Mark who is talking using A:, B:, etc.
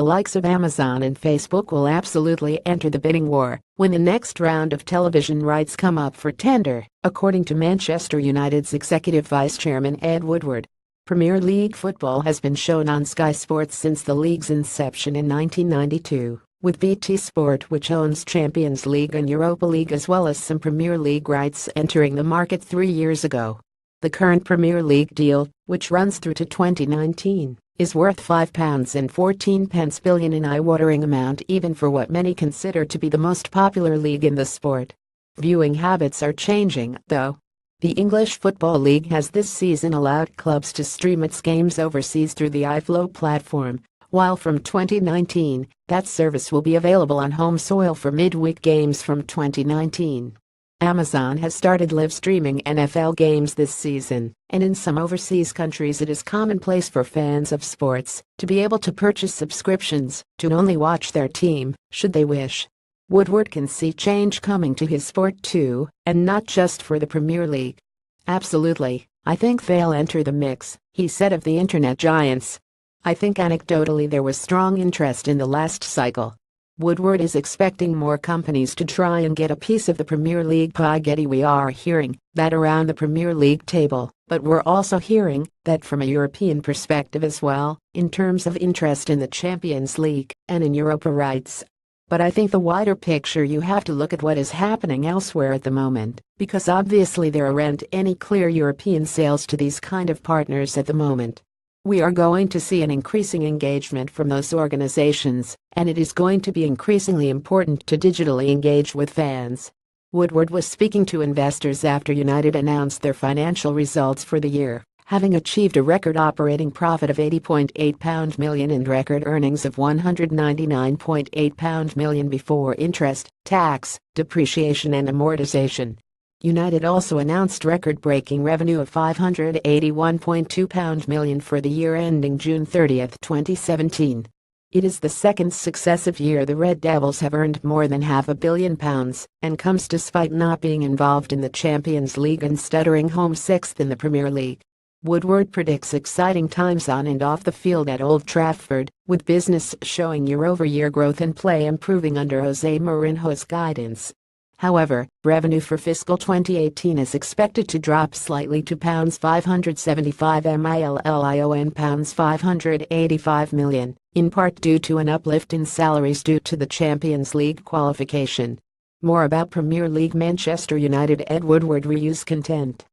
A: the likes of Amazon and Facebook will absolutely enter the bidding war when the next round of television rights come up for tender, according to Manchester United's Executive Vice Chairman Ed Woodward. Premier League football has been shown on Sky Sports since the league's inception in 1992, with BT Sport, which owns Champions League and Europa League as well as some Premier League rights, entering the market 3 years ago. The current Premier League deal, which runs through to 2019, is worth £5.14 billion, an eye-watering amount even for what many consider to be the most popular league in the sport. Viewing habits are changing, though. The English Football League has this season allowed clubs to stream its games overseas through the iFlow platform, while from 2019, that service will be available on home soil for midweek games from 2019. Amazon has started live streaming NFL games this season, and in some overseas countries it is commonplace for fans of sports to be able to purchase subscriptions to only watch their team, should they wish. Woodward can see change coming to his sport too, and not just for the Premier League. Absolutely, I think they'll enter the mix, he said of the internet giants. I think anecdotally there was strong interest in the last cycle. Woodward is expecting more companies to try and get a piece of the Premier League pie. We are hearing that around the Premier League table, but we're also hearing that from a European perspective as well, in terms of interest in the Champions League and in Europa rights. But I think the wider picture, you have to look at what is happening elsewhere at the moment, because obviously there aren't any clear European sales to these kind of partners at the moment. We are going to see an increasing engagement from those organizations, and it is going to be increasingly important to digitally engage with fans. Woodward was speaking to investors after United announced their financial results for the year, having achieved a record operating profit of £80.8 million and record earnings of £199.8 million before interest, tax, depreciation and amortization. United also announced record-breaking revenue of £581.2 million for the year ending June 30, 2017. It is the second successive year the Red Devils have earned more than £500 million, and comes despite not being involved in the Champions League and stuttering home sixth in the Premier League. Woodward predicts exciting times on and off the field at Old Trafford, with business showing year-over-year growth and play improving under Jose Mourinho's guidance. However, revenue for fiscal 2018 is expected to drop slightly to £575 million, £585 million, in part due to an uplift in salaries due to the Champions League qualification. More about Premier League Manchester United. Ed Woodward reuse content.